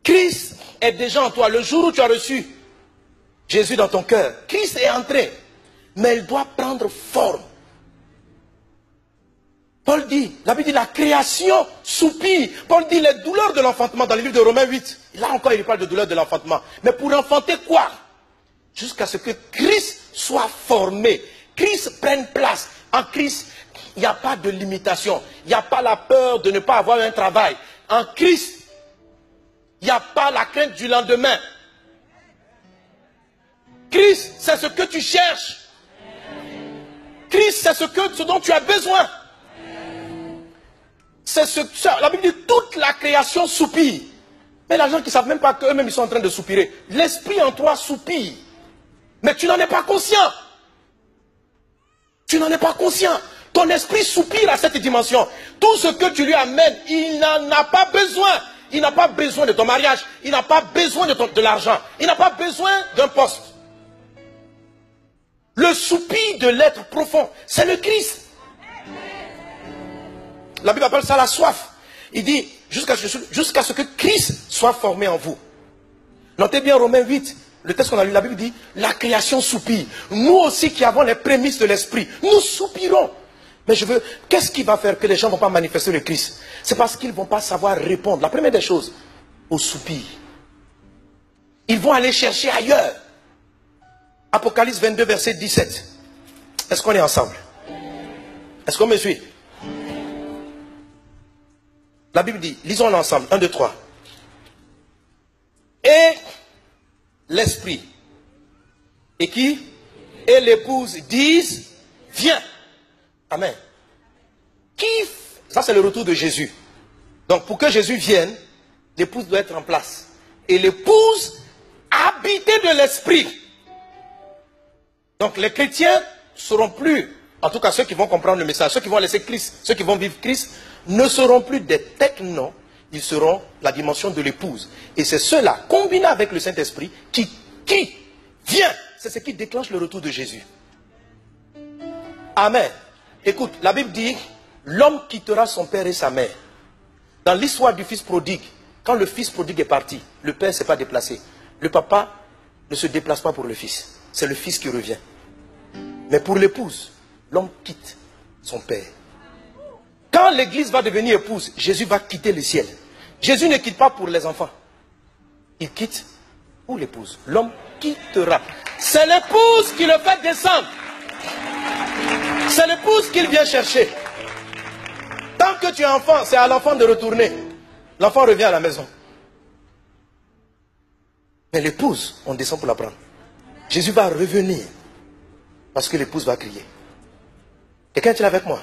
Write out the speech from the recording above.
Christ est déjà en toi. Le jour où tu as reçu Jésus dans ton cœur, Christ est entré. Mais il doit prendre forme. Paul dit, la Bible dit la création soupire. Paul dit les douleurs de l'enfantement dans le livre de Romains 8. Là encore il parle de douleurs de l'enfantement. Mais pour enfanter quoi? Jusqu'à ce que Christ soit formé. Christ prenne place. En Christ, il n'y a pas de limitation. Il n'y a pas la peur de ne pas avoir un travail. En Christ, il n'y a pas la crainte du lendemain. Christ, c'est ce que tu cherches. Christ, c'est ce dont tu as besoin. La Bible dit toute la création soupire. Mais les gens qui ne savent même pas qu'eux-mêmes ils sont en train de soupirer. L'esprit en toi soupire. Mais tu n'en es pas conscient. Tu n'en es pas conscient. Ton esprit soupire à cette dimension. Tout ce que tu lui amènes, il n'en a pas besoin. Il n'a pas besoin de ton mariage. Il n'a pas besoin de l'argent. Il n'a pas besoin d'un poste. Le soupir de l'être profond, c'est le Christ. La Bible appelle ça la soif. Il dit, jusqu'à ce que Christ soit formé en vous. Notez bien Romains 8, le texte qu'on a lu, la Bible dit, la création soupire. Nous aussi qui avons les prémices de l'esprit, nous soupirons. Mais qu'est-ce qui va faire que les gens ne vont pas manifester le Christ? C'est parce qu'ils ne vont pas savoir répondre. La première des choses, au soupir. Ils vont aller chercher ailleurs. Apocalypse 22, verset 17. Est-ce qu'on est ensemble? Est-ce qu'on me suit? La Bible dit, lisons-le ensemble, 1, 2, 3. Et l'esprit, et qui? Et l'épouse disent, viens. Amen. Ça c'est le retour de Jésus. Donc pour que Jésus vienne, l'épouse doit être en place. Et l'épouse, habitée de l'esprit. Donc les chrétiens ne seront plus, en tout cas ceux qui vont comprendre le message, ceux qui vont laisser Christ, ceux qui vont vivre Christ, ne seront plus des technos, ils seront la dimension de l'épouse. Et c'est cela, combiné avec le Saint-Esprit, qui vient. C'est ce qui déclenche le retour de Jésus. Amen. Écoute, la Bible dit, l'homme quittera son père et sa mère. Dans l'histoire du fils prodigue, quand le fils prodigue est parti, le père ne s'est pas déplacé. Le papa ne se déplace pas pour le fils. C'est le fils qui revient. Mais pour l'épouse, l'homme quitte son père. Quand l'église va devenir épouse, Jésus va quitter le ciel. Jésus ne quitte pas pour les enfants. Il quitte pour l'épouse. L'homme quittera. C'est l'épouse qui le fait descendre. C'est l'épouse qu'il vient chercher. Tant que tu es enfant, c'est à l'enfant de retourner. L'enfant revient à la maison. Mais l'épouse, on descend pour la prendre. Jésus va revenir. Parce que l'épouse va crier. Quelqu'un est avec moi?